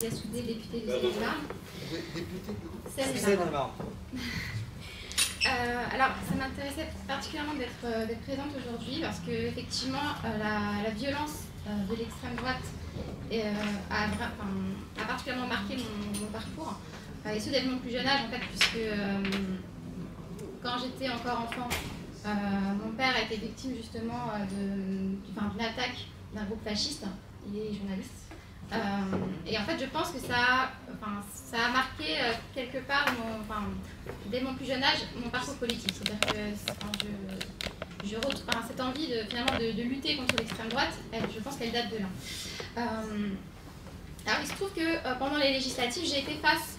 Soudé, député de Seine-et-Marne. Député de Seine-et-Marne. Alors, ça m'intéressait particulièrement d'être présente aujourd'hui parce que effectivement, la violence de l'extrême droite a particulièrement marqué mon parcours et ce dès mon plus jeune âge en fait, puisque quand j'étais encore enfant, mon père a été victime justement d'une attaque d'un groupe fasciste. Il est journaliste. Et en fait, je pense que ça a marqué quelque part, dès mon plus jeune âge, mon parcours politique. C'est-à-dire que cette envie de lutter contre l'extrême droite, je pense qu'elle date de là. Alors, il se trouve que pendant les législatives, j'ai été face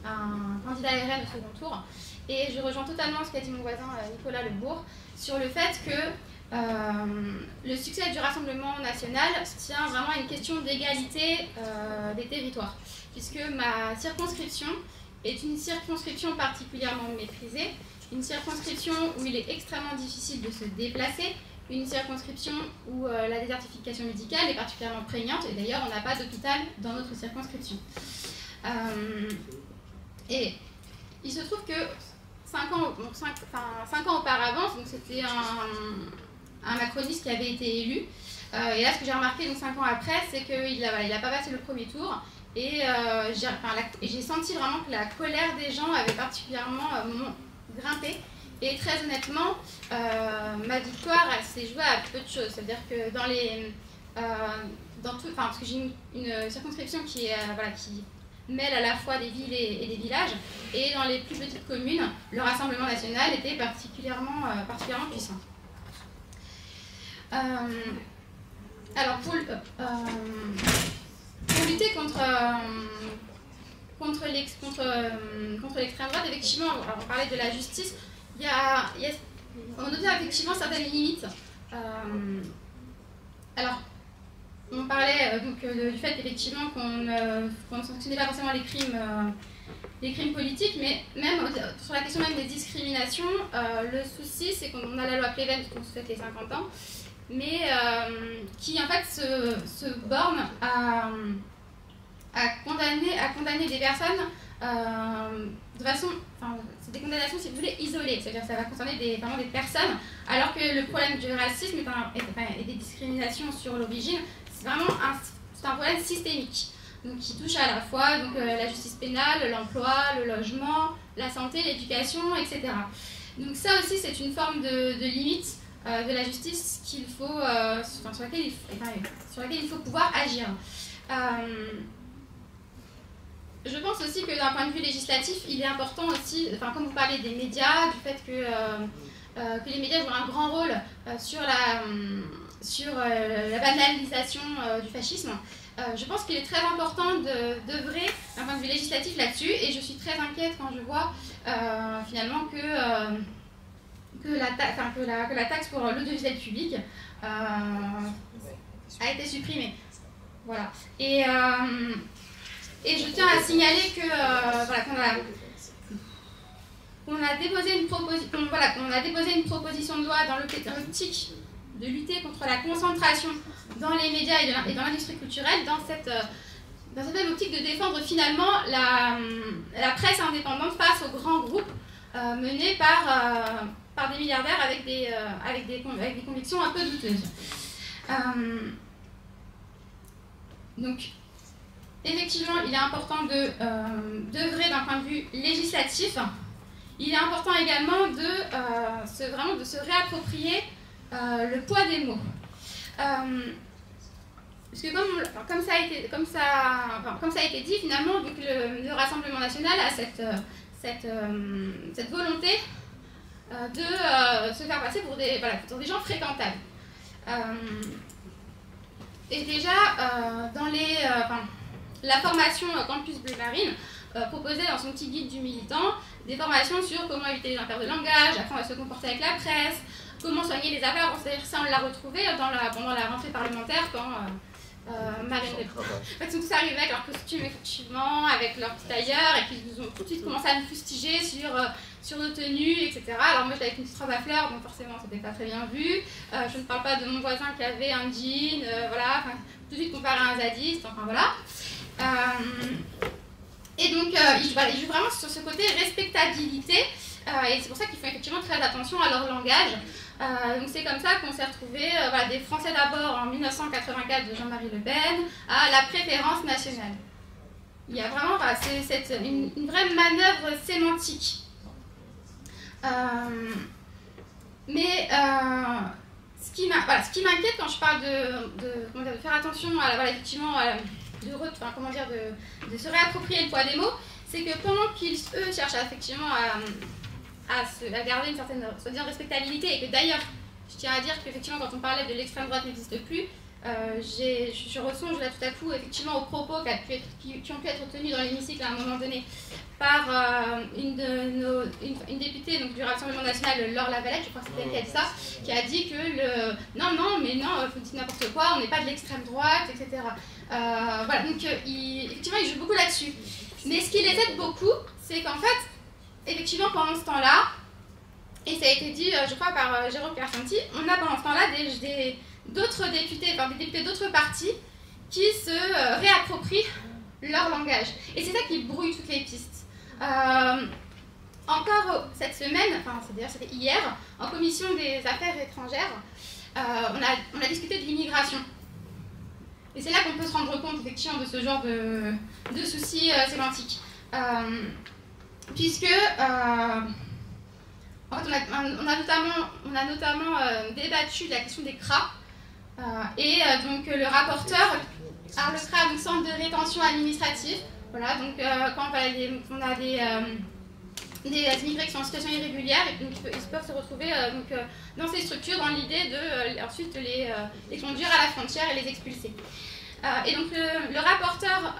à un candidat RN au second tour. Et je rejoins totalement ce qu'a dit mon voisin Nicolas Lebourg sur le fait que le succès du Rassemblement national tient vraiment à une question d'égalité des territoires, puisque ma circonscription est une circonscription particulièrement méprisée, une circonscription où il est extrêmement difficile de se déplacer, une circonscription où la désertification médicale est particulièrement prégnante, et d'ailleurs on n'a pas d'hôpital dans notre circonscription. Et il se trouve que 5 ans auparavant, donc c'était un macroniste qui avait été élu. Et là, ce que j'ai remarqué 5 ans après, c'est qu'il n'a pas passé le premier tour. Et j'ai senti vraiment que la colère des gens avait particulièrement grimpé. Et très honnêtement, ma victoire, elle s'est jouée à peu de choses. C'est-à-dire que parce que j'ai une circonscription qui mêle à la fois des villes et des villages. Et dans les plus petites communes, le Rassemblement national était particulièrement puissant. Alors pour lutter contre l'extrême droite, effectivement, on parlait de la justice, on observe effectivement certaines limites. Alors, on parlait du fait effectivement qu'on ne sanctionnait pas forcément les crimes politiques, mais même sur la question même des discriminations, le souci c'est qu'on a la loi Pleven qui se fête les 50 ans, mais qui en fait se borne à condamner des personnes de façon, c'est des condamnations si vous voulez isolées, c'est-à-dire que ça va concerner vraiment des personnes, alors que le problème du racisme et des discriminations sur l'origine, c'est vraiment un problème systémique, donc qui touche à la fois la justice pénale, l'emploi, le logement, la santé, l'éducation, etc. Donc ça aussi c'est une forme de limite de la justice sur laquelle il faut pouvoir agir. Je pense aussi que d'un point de vue législatif, il est important aussi, comme vous parlez des médias, du fait que les médias jouent un grand rôle sur la banalisation du fascisme. Je pense qu'il est très important d'œuvrer d'un point de vue législatif là-dessus, et je suis très inquiète quand je vois finalement que la taxe pour l'audiovisuel public a été supprimée. Voilà. Et je tiens à signaler qu'on a déposé une proposition de loi dans l'optique de lutter contre la concentration dans les médias et dans l'industrie culturelle, dans cette même optique de défendre finalement la presse indépendante face aux grands groupes menés par des milliardaires avec des convictions un peu douteuses. Donc, effectivement, il est important d'œuvrer d'un point de vue législatif. Il est important également de se réapproprier le poids des mots. Parce que comme ça a été dit, finalement, donc le Rassemblement national a cette volonté de se faire passer pour des gens fréquentables. Et déjà, dans la formation Campus Bleu Marine proposait dans son petit guide du militant des formations sur comment éviter les impairs de langage, apprendre à se comporter avec la presse, comment soigner les affaires. Ça, on l'a retrouvé pendant la rentrée parlementaire quand Marine Le Pen. En fait, ils sont tous arrivés avec leur costume, effectivement, avec leur petit tailleur, et puis ils ont tout de suite commencé à nous fustiger sur nos tenues, etc. Alors moi, j'étais avec une petite robe à fleurs, donc forcément, c'était pas très bien vu. Je ne parle pas de mon voisin qui avait un jean, tout de suite comparé à un zadiste, enfin voilà. donc, il joue vraiment sur ce côté respectabilité, et c'est pour ça qu'ils font effectivement très attention à leur langage. Donc c'est comme ça qu'on s'est retrouvé des Français d'abord en 1984 de Jean-Marie Le Pen à la préférence nationale. Il y a vraiment c'est une vraie manœuvre sémantique. Mais ce qui m'inquiète quand je parle de faire attention à effectivement de se réapproprier le poids des mots, c'est que pendant qu'ils eux cherchent effectivement à garder une certaine soi-disant respectabilité, et que d'ailleurs je tiens à dire qu'effectivement quand on parlait de l'extrême droite n'existe plus, je ressonge là tout à coup effectivement aux propos qui ont pu être tenus dans l'hémicycle à un moment donné par une députée donc, du Rassemblement National, Laure Lavalette, je crois que c'est elle qui a dit ça, qui a dit que non, vous dites n'importe quoi, on n'est pas de l'extrême droite, etc. Voilà, donc effectivement il joue beaucoup là-dessus. Mais ce qui les aide beaucoup, c'est qu'en fait, effectivement pendant ce temps-là, et ça a été dit je crois par Jérôme Piersanti, on a pendant ce temps-là d'autres députés, des députés d'autres partis qui se réapproprient leur langage. Et c'est ça qui brouille toutes les pistes. Encore cette semaine, c'était hier, en commission des affaires étrangères, on a discuté de l'immigration. Et c'est là qu'on peut se rendre compte effectivement de ce genre de soucis sémantiques. Puisque en fait, on a notamment débattu de la question des CRA. Donc le rapporteur le CRA, donc centre de rétention administrative. Voilà, donc quand on a des immigrés qui sont en situation irrégulière, et donc ils peuvent se retrouver dans ces structures dans l'idée de ensuite les conduire à la frontière et les expulser. Et donc le rapporteur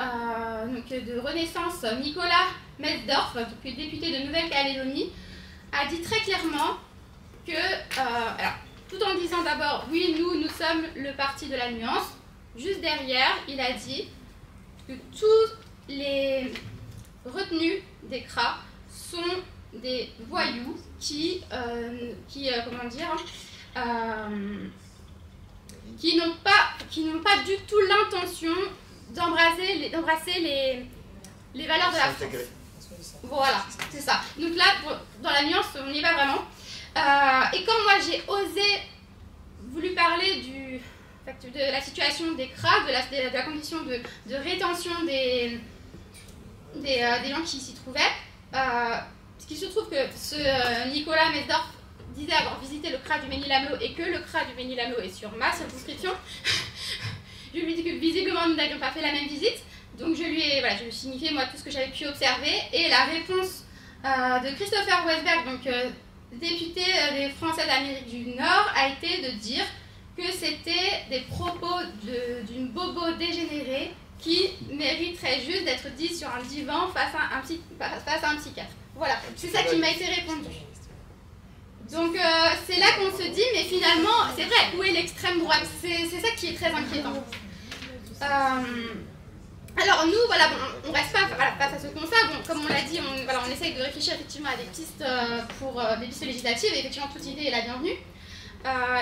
de Renaissance, Nicolas Metzdorf, donc député de Nouvelle-Calédonie, a dit très clairement que, tout en disant d'abord, oui, nous sommes le parti de la nuance, juste derrière, il a dit que tous les retenus des CRA sont des voyous qui n'ont pas du tout l'intention d'embrasser les valeurs de la France. Voilà, c'est ça. Donc là, dans la nuance, on n'y est pas vraiment. Et quand moi j'ai voulu parler de la situation des CRA, de la condition de rétention des gens qui s'y trouvaient, parce qu'il se trouve que ce Nicolas Metzdorf disait avoir visité le CRA du Mesnil-Amelot et que le CRA du Mesnil-Amelot est sur ma circonscription. Je lui ai dit que visiblement nous n'avions pas fait la même visite, donc je lui ai signifié moi tout ce que j'avais pu observer, et la réponse de Christopher Westberg, donc député des Français d'Amérique du Nord, a été de dire que c'était des propos d'une bobo dégénérée qui mériterait juste d'être dit sur un divan face à un psychiatre. Voilà, c'est ça qui m'a été répondu. Donc c'est là qu'on se dit, mais finalement, c'est vrai, où est l'extrême droite? C'est ça qui est très inquiétant. Alors nous, on reste pas face à ce constat. Bon, comme on l'a dit, on essaye de réfléchir effectivement à des pistes pour des pistes législatives, et effectivement toute idée est la bienvenue.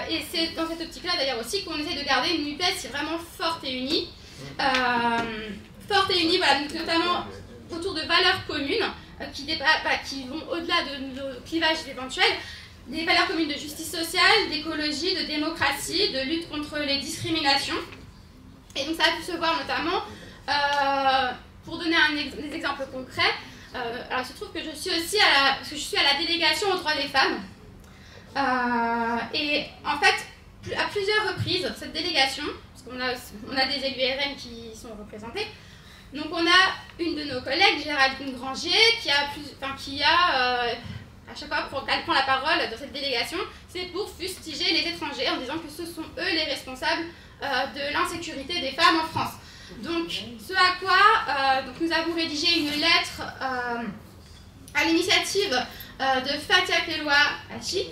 Et c'est dans cette optique-là d'ailleurs aussi qu'on essaie de garder une NUPES vraiment forte et unie. Donc, notamment autour de valeurs communes qui vont au-delà de nos clivages éventuels. Des valeurs communes de justice sociale, d'écologie, de démocratie, de lutte contre les discriminations. Et donc ça a pu se voir notamment, pour donner des exemples concrets, alors il se trouve que je suis aussi à la délégation aux droits des femmes. Et en fait, à plusieurs reprises, cette délégation, parce qu'on a des élus RN qui sont représentés, donc on a une de nos collègues, Géraldine Granger, qui à chaque fois qu'elle prend la parole dans cette délégation, c'est pour fustiger les étrangers en disant que ce sont eux les responsables de l'insécurité des femmes en France. Donc, ce à quoi nous avons rédigé une lettre à l'initiative de Fatia Keloua Hachi,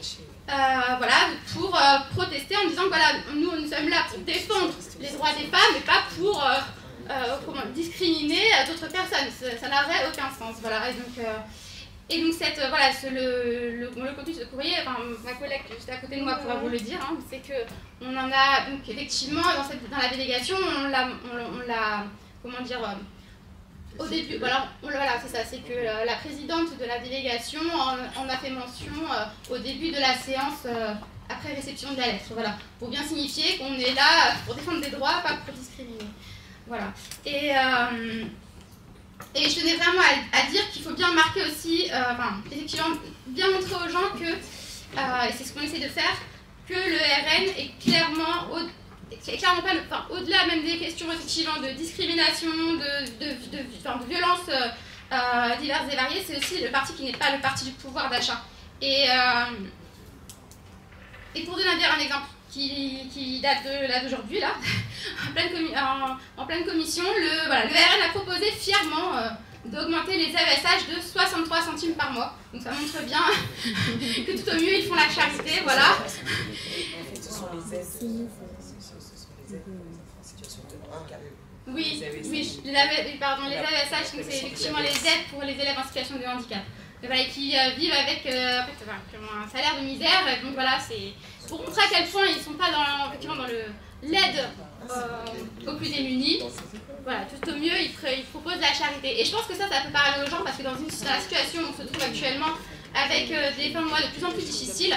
pour protester en disant que nous sommes là pour défendre les droits des femmes et pas pour discriminer d'autres personnes. Ça n'aurait aucun sens. Voilà. Et donc le contenu de ce courrier, ma collègue juste à côté de moi pourra vous le dire, c'est qu'on en a donc effectivement dans la délégation, on l'a Au début, voilà, c'est ça, c'est que la présidente de la délégation en a fait mention au début de la séance après réception de la lettre, voilà, pour bien signifier qu'on est là pour défendre des droits, pas pour discriminer. Voilà. Et je tenais vraiment à dire qu'il faut bien marquer aussi, effectivement, bien montrer aux gens que, et c'est ce qu'on essaie de faire, que le RN est clairement pas au-delà même des questions effectivement de discrimination, de violences diverses et variées, c'est aussi le parti qui n'est pas le parti du pouvoir d'achat. Et pour donner un exemple qui date d'aujourd'hui, là, en pleine commission, le RN a proposé fièrement d'augmenter les AESH de 63 centimes par mois. Donc ça montre bien que tout au mieux ils font la charité, voilà. Ce sont les aides en situation de handicap. Oui, les AESH, c'est effectivement les aides pour les élèves en situation de handicap. Voilà, qui vivent avec un salaire de misère. Donc voilà, c'est pour montrer à quel point ils ne sont pas dans l'aide aux plus démunis. Voilà, tout au mieux, ils proposent la charité. Et je pense que ça peut parler aux gens parce que dans la situation où on se trouve actuellement avec des fins de mois de plus en plus difficiles,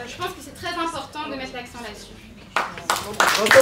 je pense que c'est très important de mettre l'accent là-dessus. Bravo.